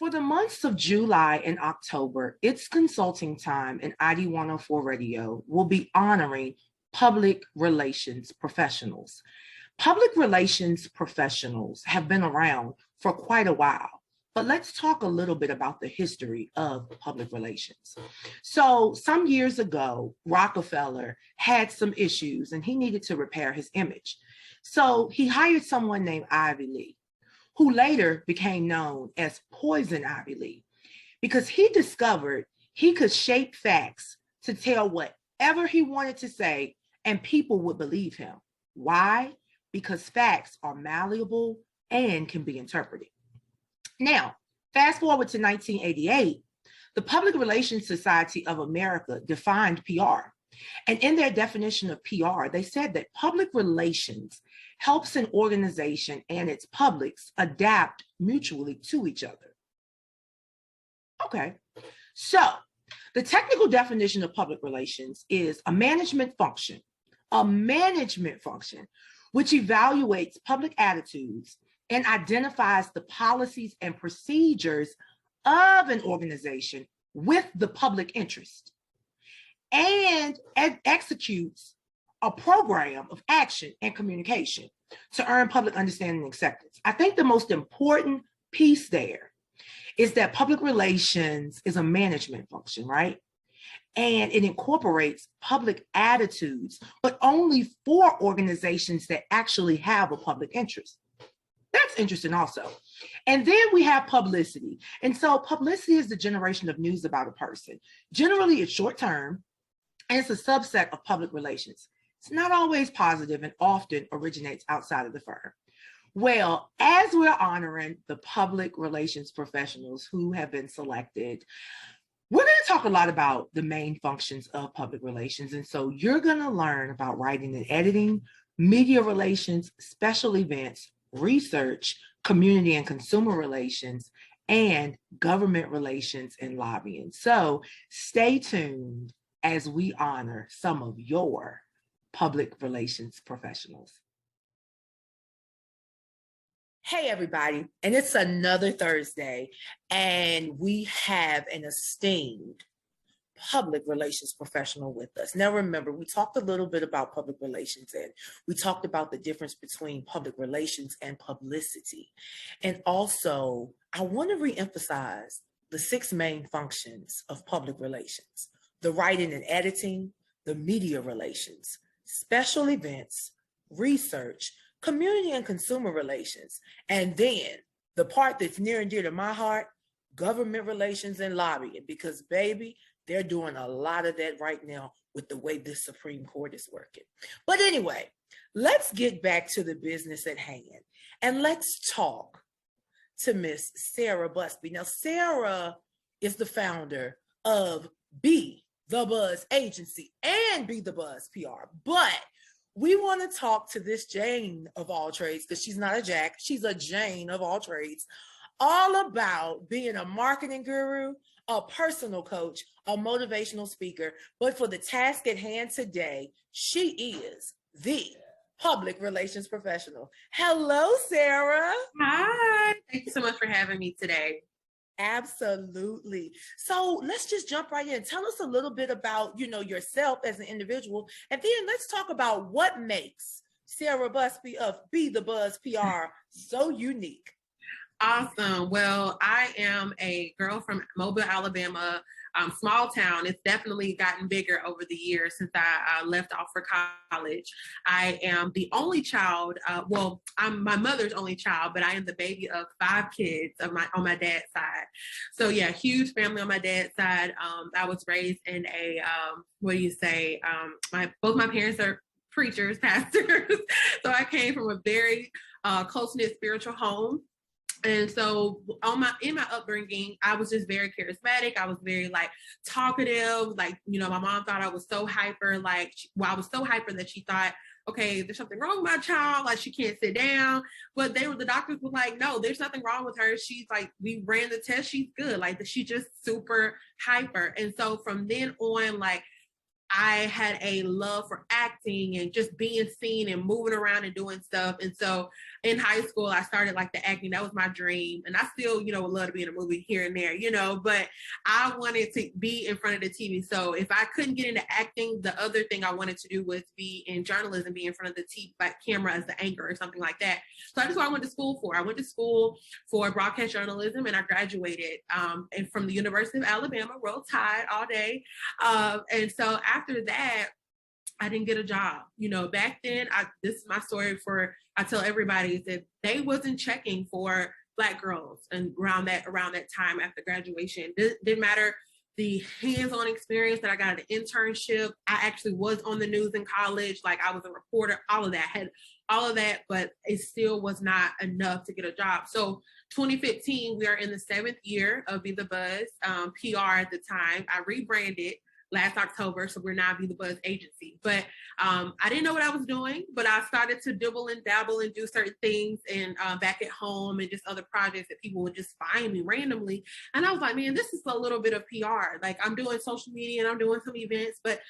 For the months of July and October, it's consulting time, and ID 104 Radio will be honoring public relations professionals. Public relations professionals have been around for quite a while, but let's talk a little bit about the history of public relations. So, some years ago, Rockefeller had some issues and he needed to repair his image. So, he hired someone named Ivy Lee, who later became known as Poison Ivy Lee, because he discovered he could shape facts to tell whatever he wanted to say, and people would believe him. Why? Because facts are malleable and can be interpreted. Now, fast forward to 1988, the Public Relations Society of America defined PR. And in their definition of PR, they said that public relations helps an organization and its publics adapt mutually to each other. Okay, so the technical definition of public relations is a management function which evaluates public attitudes and identifies the policies and procedures of an organization with the public interest, and executes a program of action and communication to earn public understanding and acceptance. I think the most important piece there is that public relations is a management function, right? And it incorporates public attitudes, but only for organizations that actually have a public interest. That's interesting also. And then we have publicity. And so publicity is the generation of news about a person. Generally, it's short term, and it's a subset of public relations. It's not always positive and often originates outside of the firm. Well, as we're honoring the public relations professionals who have been selected, we're going to talk a lot about the main functions of public relations. And so you're going to learn about writing and editing, media relations, special events, research, community and consumer relations, and government relations and lobbying. So stay tuned as we honor some of your public relations professionals. Hey, everybody, and it's another Thursday, and we have an esteemed public relations professional with us. Now, remember, we talked a little bit about public relations, and we talked about the difference between public relations and publicity. And also, I want to reemphasize the 6 main functions of public relations: the writing and editing, the media relations, special events, research, community and consumer relations, and then the part that's near and dear to my heart, government relations and lobbying, because baby, they're doing a lot of that right now with the way this Supreme Court is working. But anyway, let's get back to the business at hand, and let's talk to Miss Sarah Busby. Now, Sarah is the founder of Be the Buzz Agency and Be the Buzz PR, but we want to talk to this Jane of all trades, because she's not a Jack, she's a Jane of all trades, all about being a marketing guru, a personal coach, a motivational speaker. But for the task at hand today, she is the public relations professional. Hello, Sarah. Hi. Thank you so much for having me today. Absolutely. So let's just jump right in. Tell us a little bit about, yourself as an individual, and then let's talk about what makes Sarah Busby of Be the Buzz PR so unique. Awesome. Well, I am a girl from Mobile, Alabama, small town. It's definitely gotten bigger over the years since I left off for college. I am the only child. I'm my mother's only child, but I am the baby of 5 kids on my dad's side. So yeah, huge family on my dad's side. I was raised in a both my parents are preachers, pastors. So I came from a very close-knit spiritual home. And so in my upbringing, I was just very charismatic. I was very talkative. My mom thought I was so hyper. I was so hyper that she thought, okay, there's something wrong with my child. She can't sit down. But the doctors were like, no, there's nothing wrong with her. She's we ran the test. She's good. She's just super hyper. And so from then on, I had a love for acting and just being seen and moving around and doing stuff. And so in high school, I started like the acting. That was my dream. And I still, would love to be in a movie here and there, but I wanted to be in front of the TV. So if I couldn't get into acting, the other thing I wanted to do was be in journalism, be in front of the TV, like camera as the anchor or something like that. So that's what I went to school for. I went to school for broadcast journalism and I graduated and from the University of Alabama, Roll Tide all day. And so after that, I didn't get a job. Back then, this is my story I tell everybody, is that they wasn't checking for Black girls and around that time after graduation. Didn't matter the hands-on experience that I got at an internship. I actually was on the news in college. Like I was a reporter, all of that, had all of that, but it still was not enough to get a job. So 2015, we are in the 7th year of Be the Buzz PR at the time. I rebranded last October, so we're now Be the Buzz agency. But I didn't know what I was doing, but I started to dibble and dabble and do certain things and back at home and just other projects that people would just find me randomly. And I was like, man, this is a little bit of PR. Like I'm doing social media and I'm doing some events, but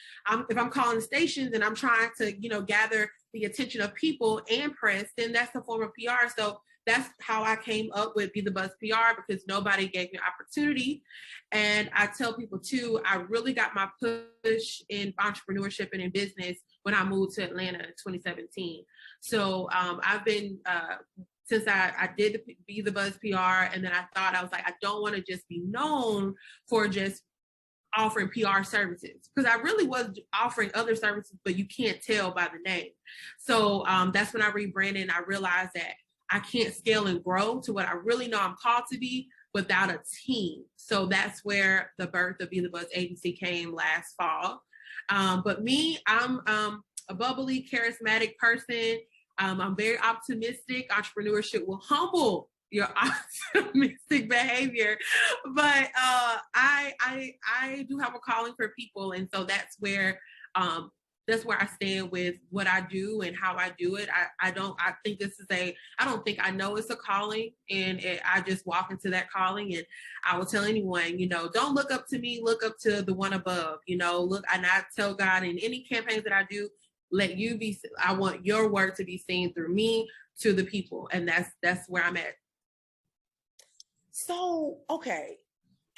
if I'm calling stations and I'm trying to, gather the attention of people and press, then that's a form of PR. So that's how I came up with Be the Buzz PR, because nobody gave me opportunity. And I tell people too, I really got my push in entrepreneurship and in business when I moved to Atlanta in 2017. So I've been, since I did Be the Buzz PR, and then I was like, I don't want to just be known for just offering PR services, because I really was offering other services, but you can't tell by the name. So that's when I rebranded and I realized that I can't scale and grow to what I really know I'm called to be without a team. So that's where the birth of Be the Buzz agency came last fall. But me, I'm a bubbly, charismatic person. I'm very optimistic. Entrepreneurship will humble your optimistic behavior, but I do have a calling for people, and so that's where I stand with what I do and how I do it. I don't think I know it's a calling, and I just walk into that calling. And I will tell anyone, don't look up to me, look up to the one above, and I tell God in any campaigns that I do, I want your work to be seen through me to the people. And that's where I'm at. So, okay.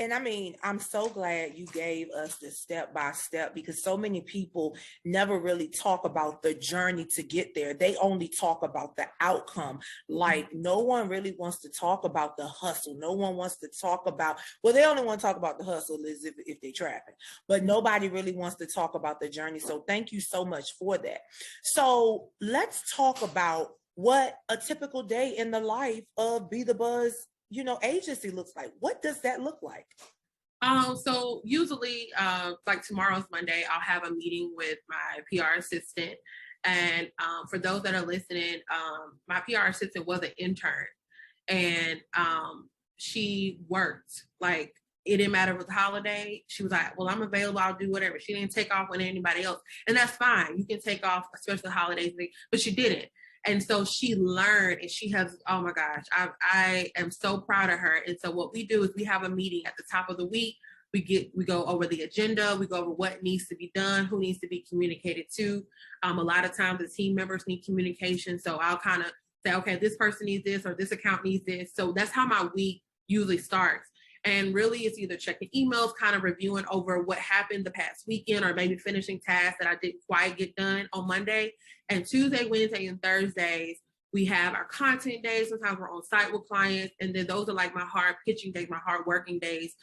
And I mean, I'm so glad you gave us the step by step, because so many people never really talk about the journey to get there. They only talk about the outcome. Like no one really wants to talk about the hustle. No one wants to talk about, well, they only want to talk about the hustle is if they're trapping, but nobody really wants to talk about the journey. So thank you so much for that. So let's talk about what a typical day in the life of Be the Buzz agency looks like. What does that look like? So usually, like tomorrow's Monday, I'll have a meeting with my PR assistant. And for those that are listening, my PR assistant was an intern, and she worked like it didn't matter if it was a holiday. She was like, well, I'm available. I'll do whatever. She didn't take off with anybody else. And that's fine. You can take off, especially holidays, but she didn't. And so she learned, and she has, oh my gosh, I am so proud of her. And so what we do is we have a meeting at the top of the week. We go over the agenda. We go over what needs to be done, who needs to be communicated to. A lot of times the team members need communication. So I'll kind of say, okay, this person needs this or this account needs this. So that's how my week usually starts. And really it's either checking emails, kind of reviewing over what happened the past weekend, or maybe finishing tasks that I didn't quite get done on Monday. And Tuesday, Wednesday, and Thursdays, we have our content days. Sometimes we're on site with clients. And then those are like my hard pitching days, my hard working days.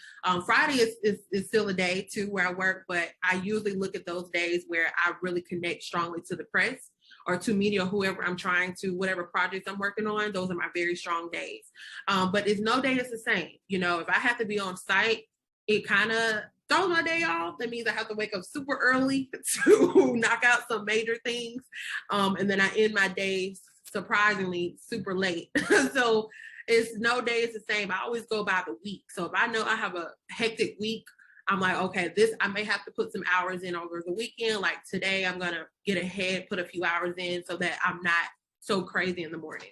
Friday is still a day too where I work, but I usually look at those days where I really connect strongly to the press or to media, or whoever I'm trying to, whatever projects I'm working on. Those are my very strong days. But it's no day is the same. If I have to be on site, it kind of throws my day off. That means I have to wake up super early to knock out some major things. And then I end my days surprisingly super late. So it's no day is the same. I always go by the week. So if I know I have a hectic week, I'm like, okay, I may have to put some hours in over the weekend. Like today, I'm going to get ahead, put a few hours in so that I'm not so crazy in the morning.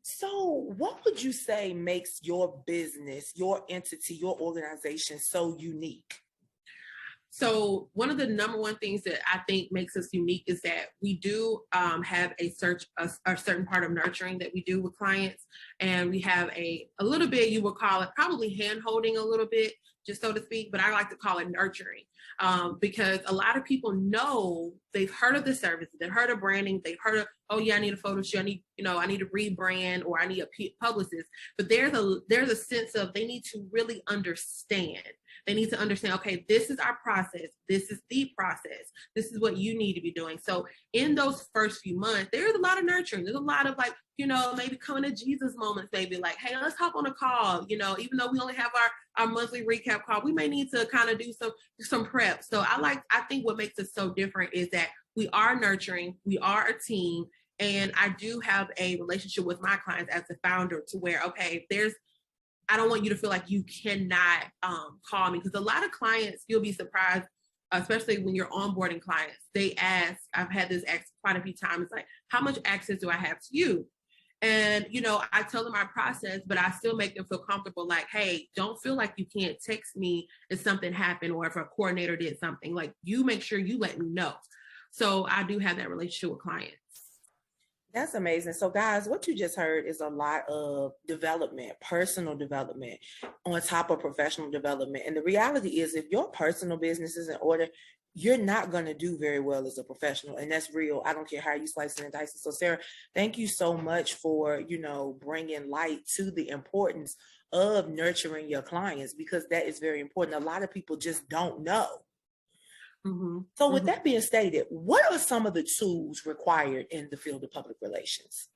So what would you say makes your business, your entity, your organization so unique? So one of the number one things that I think makes us unique is that we do have a certain part of nurturing that we do with clients, and we have a little bit, you would call it probably hand holding a little bit, just so to speak, but I like to call it nurturing, because a lot of people know, they've heard of the services, they've heard of branding, they've heard of, oh yeah, I need a photo shoot, I need a rebrand, or I need a publicist, but there's a sense of they need to really understand. They need to understand, okay, this is our process. This is the process. This is what you need to be doing. So in those first few months, there's a lot of nurturing. There's a lot of like, maybe coming to Jesus moments, maybe like, hey, let's hop on a call. Even though we only have our monthly recap call, we may need to kind of do some prep. So I think what makes us so different is that we are nurturing, we are a team, and I do have a relationship with my clients as a founder to where, okay, I don't want you to feel like you cannot call me, because a lot of clients, you'll be surprised, especially when you're onboarding clients, they ask, I've had this asked quite a few times, like, how much access do I have to you? And, I tell them our process, but I still make them feel comfortable, like, hey, don't feel like you can't text me if something happened, or if a coordinator did something, like, you make sure you let me know. So I do have that relationship with clients. That's amazing. So guys, what you just heard is a lot of development, personal development on top of professional development. And the reality is, if your personal business is in order, you're not going to do very well as a professional. And that's real. I don't care how you slice and dice it. So Sarah, thank you so much for, bringing light to the importance of nurturing your clients, because that is very important. A lot of people just don't know. Mm-hmm. So with that being stated, what are some of the tools required in the field of public relations?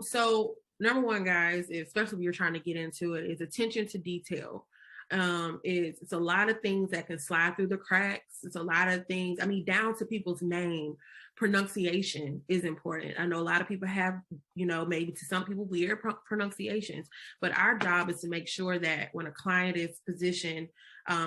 So number one, guys, especially when you're trying to get into it, is attention to detail. It's a lot of things that can slide through the cracks. It's a lot of things, down to people's name. Pronunciation is important. I know a lot of people have, maybe to some people, weird pronunciations, but our job is to make sure that when a client is positioned,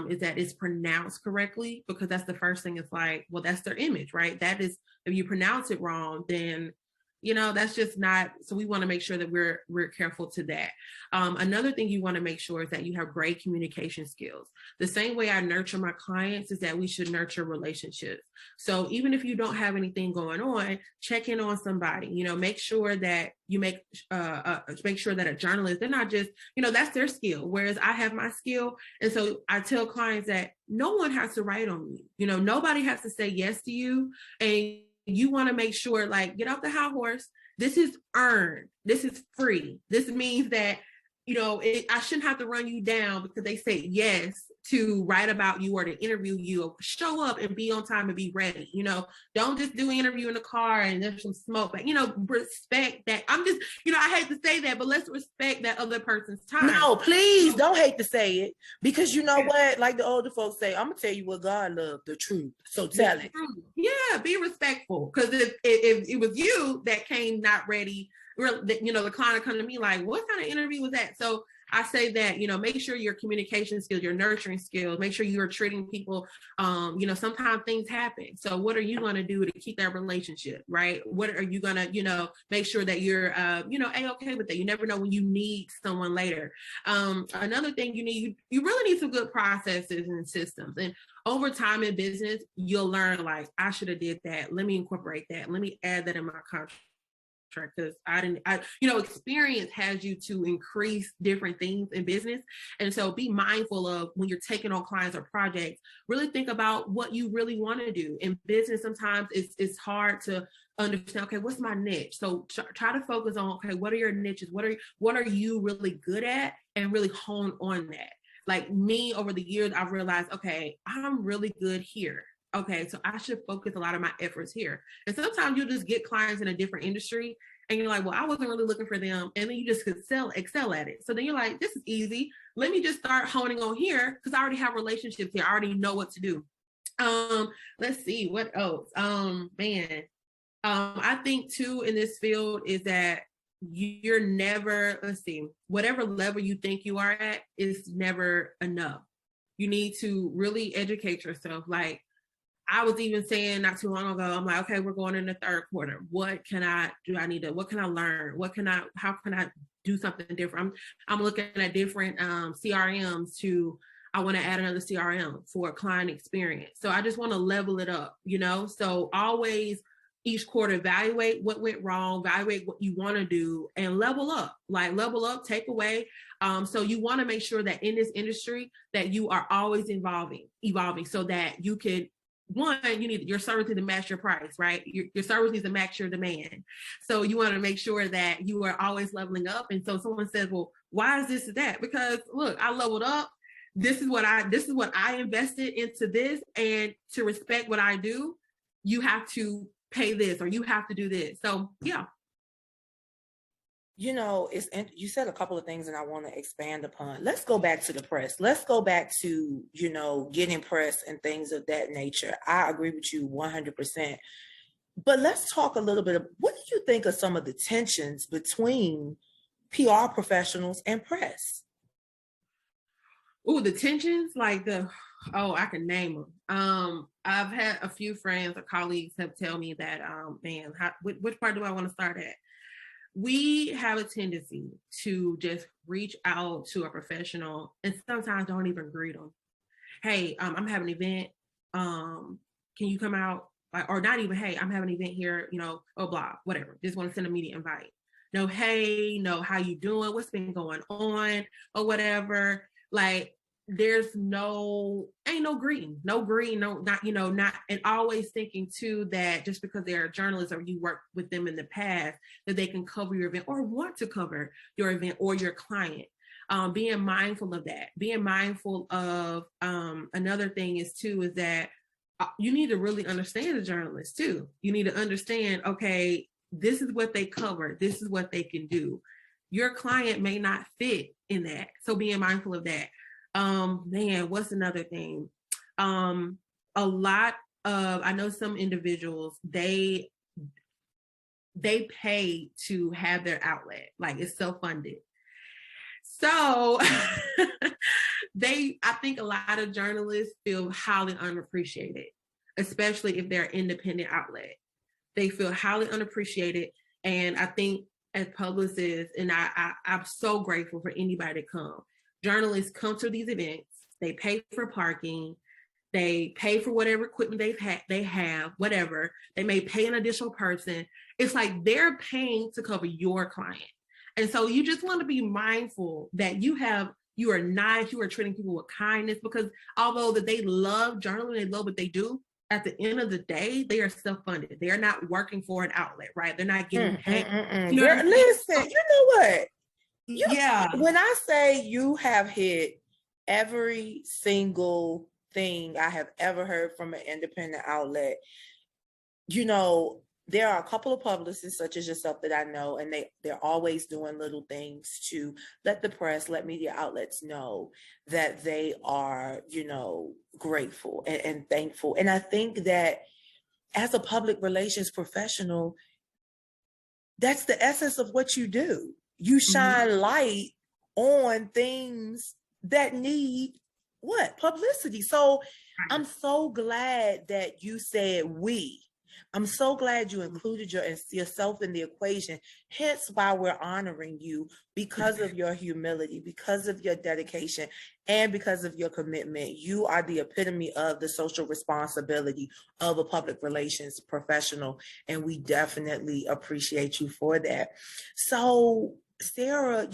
is that it's pronounced correctly, because that's the first thing. It's like, well, that's their image, right? That is, if you pronounce it wrong, then that's just not, so we want to make sure that we're careful to that. Another thing you want to make sure is that you have great communication skills. The same way I nurture my clients is that we should nurture relationships. So even if you don't have anything going on, check in on somebody, make sure that you make sure that a journalist, they're not just, that's their skill. Whereas I have my skill. And so I tell clients that no one has to write on you. Nobody has to say yes to you. And you want to make sure, like, get off the high horse. This is earned. This is free. This means that, I shouldn't have to run you down because they say yes to write about you or to interview you, or show up and be on time and be ready. Don't just do an interview in the car and there's some smoke, but, respect that. I'm just, I hate to say that, but let's respect that other person's time. No, please don't hate to say it, because you know what, like the older folks say, I'm gonna tell you what God loved, the truth. So tell it. Yeah, be respectful. Because if it was you that came not ready, the client come to me like, what kind of interview was that? So I say that, make sure your communication skills, your nurturing skills, make sure you are treating people, sometimes things happen. So what are you going to do to keep that relationship, right? What are you going to, make sure that you're, A-okay with that. You never know when you need someone later. Another thing you really need some good processes and systems. And over time in business, you'll learn, like, I should have did that. Let me incorporate that. Let me add that in my contract. Because experience has you to increase different things in business. And so be mindful of, when you're taking on clients or projects, really think about what you really want to do. In business, sometimes it's hard to understand, okay, what's my niche? So try to focus on, okay, what are your niches? What are you really good at? And really hone on that. Like me, over the years, I've realized, okay, I'm really good here. Okay, so I should focus a lot of my efforts here. And sometimes you just get clients in a different industry and you're like, well, I wasn't really looking for them. And then you just could excel at it. So then you're like, this is easy. Let me just start honing on here, because I already have relationships here. I already know what to do. Let's see, what else? I think too, in this field, is that you're never, whatever level you think you are at is never enough. You need to really educate yourself. Like, I was even saying not too long ago, I'm like, okay, we're going in the third quarter. What can I do? What can I learn? How can I do something different? I'm looking at different CRMs to I want to add another CRM for client experience. So I just want to level it up, So always each quarter evaluate what went wrong, evaluate what you want to do, and level up, take away. So you want to make sure that in this industry that you are always evolving so that you can, one, you need your service to match your price, right? Your service needs to match your demand. So you want to make sure that you are always leveling up. And so someone says, well, why is this or that? Because look, I leveled up. This is what I invested into this. And to respect what I do, you have to pay this or you have to do this. So yeah. You said a couple of things and I want to expand upon. Let's go back to the press. Let's go back to, getting press and things of that nature. I agree with you 100%. But let's talk a little bit of, what do you think of some of the tensions between PR professionals and press? Oh, the tensions, I can name them. I've had a few friends or colleagues have tell me that, which part do I want to start at? We have a tendency to just reach out to a professional and sometimes don't even greet them. Hey, I'm having an event. Can you come out? Or not even, hey, I'm having an event here, blah, whatever. Just want to send a media invite. No, hey, no, how you doing? What's been going on? Or whatever. There's ain't no greeting, not, and always thinking too that just because they're a journalist or you worked with them in the past, that they can cover your event or want to cover your event or your client. Being mindful of that, being mindful of another thing is that you need to really understand the journalist too. You need to understand, okay, this is what they cover. This is what they can do. Your client may not fit in that. So being mindful of that. What's another thing? A lot of, I know some individuals, they pay to have their outlet, it's self-funded. So I think a lot of journalists feel highly unappreciated, especially if they're an independent outlet. They feel highly unappreciated. And I think as publicists, and I'm so grateful for anybody to come. Journalists come to these events, they pay for parking, they pay for whatever equipment they have, whatever. They may pay an additional person. It's like they're paying to cover your client. And so you just want to be mindful that you are nice, you are treating people with kindness, because although that they love journalism, they love what they do, at the end of the day, they are self-funded. They are not working for an outlet, right? They're not getting paid. Girl, listen, you know what? Yeah. When I say you have hit every single thing I have ever heard from an independent outlet, there are a couple of publicists such as yourself that I know, and they're always doing little things to let the press, let media outlets know that they are, grateful and thankful. And I think that as a public relations professional, that's the essence of what you do. You shine light on things that need publicity. So I'm so glad that you said we. I'm so glad you included yourself in the equation. Hence why we're honoring you, because of your humility, because of your dedication, and because of your commitment. You are the epitome of the social responsibility of a public relations professional, and we definitely appreciate you for that. So, Sarah,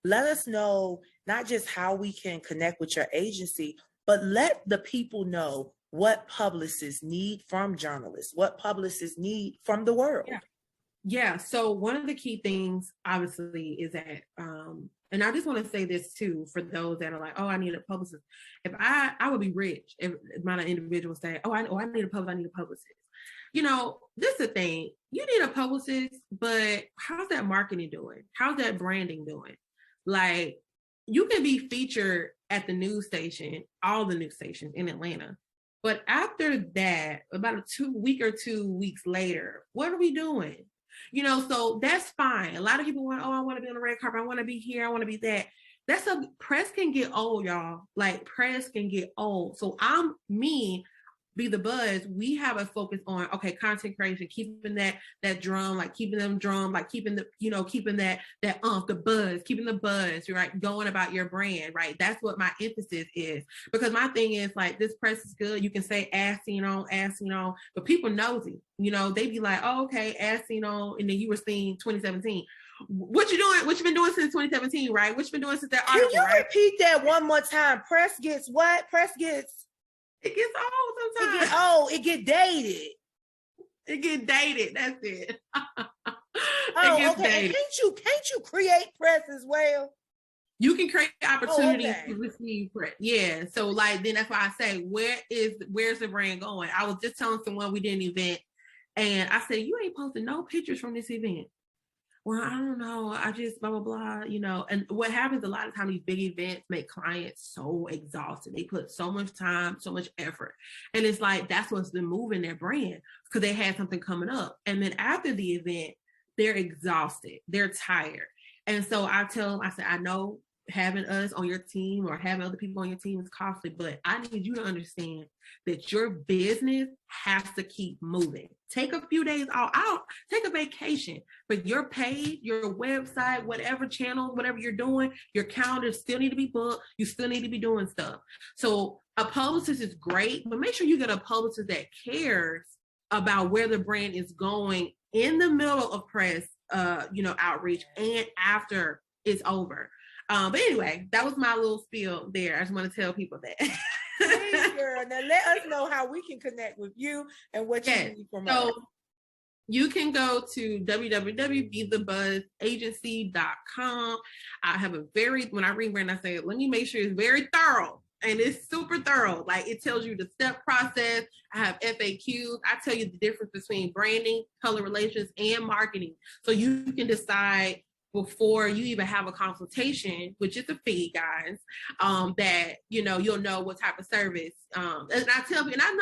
let us know not just how we can connect with your agency, but let the people know what publicists need from journalists, what publicists need from the world. Yeah. So one of the key things, obviously, is that, and I just want to say this too, for those that are like, oh, I need a publicist. If I would be rich if my individual say, I need a publicist. This is the thing. You need a publicist, but how's that marketing doing? How's that branding doing? You can be featured at the news station, all the news stations in Atlanta. But after that, about 2 weeks later, what are we doing? So that's fine. A lot of people want, I want to be on the red carpet. I want to be here. I want to be that. Press can get old, y'all. Press can get old. So Be the Buzz, we have a focus on, okay, content creation, keeping that drum, like keeping them drum, like keeping the, keeping that the buzz, keeping the buzz, right? Going about your brand, right? That's what my emphasis is. Because my thing is like, this press is good. You can say as seen on, but people nosy. They be like, oh, okay, as seen on, and then you were seen 2017. What you doing? What you been doing since 2017, right? What you been doing since that article, Can you right? repeat that one more time? Press gets what? Press gets. It gets old sometimes. It get old. It get dated. It get dated. That's it. Oh, okay. And can't you create press as well? You can create opportunities okay. to receive press. Yeah. So like then that's why I say, where's the brand going? I was just telling someone we did an event, and I said, you ain't posting no pictures from this event. Well, I don't know. I just blah, blah, blah, And what happens a lot of times, these big events make clients so exhausted. They put so much time, so much effort. And it's like, that's what's been moving their brand because they had something coming up. And then after the event, they're exhausted. They're tired. And so I tell them, I said, I know having us on your team or having other people on your team is costly, but I need you to understand that your business has to keep moving. Take a few days out, take a vacation, but your page, your website, whatever channel, whatever you're doing, your calendar still need to be booked. You still need to be doing stuff. So a publicist is great, but make sure you get a publicist that cares about where the brand is going in the middle of press, outreach and after it's over. But anyway, that was my little spiel there. I just want to tell people that. Hey, girl. Now let us know how we can connect with you and what you need from us. So you can go to www.betheBuzzAgency.com. I have when I rebrand, I say, let me make sure it's very thorough. And it's super thorough. Like it tells you the step process. I have FAQs. I tell you the difference between branding, color relations, and marketing. So you can decide before you even have a consultation, which is a fee, guys, that, you'll know what type of service. And I tell you, and I'm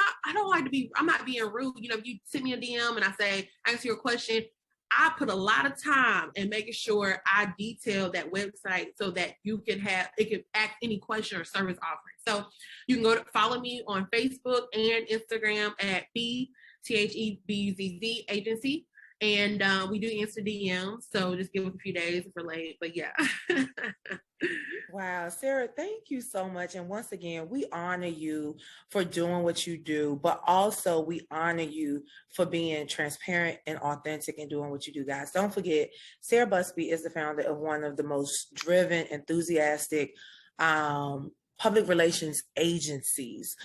not being rude. If you send me a DM and I say, answer your question, I put a lot of time in making sure I detail that website so that it can ask any question or service offering. So you can follow me on Facebook and Instagram at THEBUZZ Agency. And we do answer DMs, so just give us a few days if we're late, but yeah. Wow, Sarah, thank you so much. And once again, we honor you for doing what you do, but also we honor you for being transparent and authentic and doing what you do, guys. Don't forget, Sarah Busby is the founder of one of the most driven, enthusiastic public relations agencies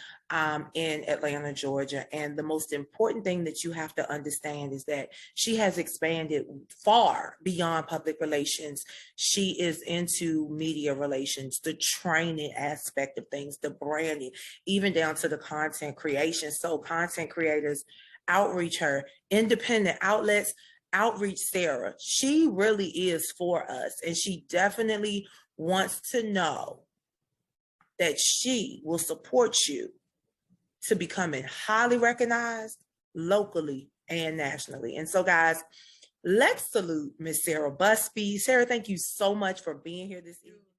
in Atlanta, Georgia. And the most important thing that you have to understand is that she has expanded far beyond public relations. She is into media relations, the training aspect of things, the branding, even down to the content creation. So content creators outreach her, independent outlets outreach Sarah. She really is for us. And she definitely wants to know that she will support you to becoming highly recognized locally and nationally. And so, guys, let's salute Miss Sarah Busby. Sarah, thank you so much for being here this evening.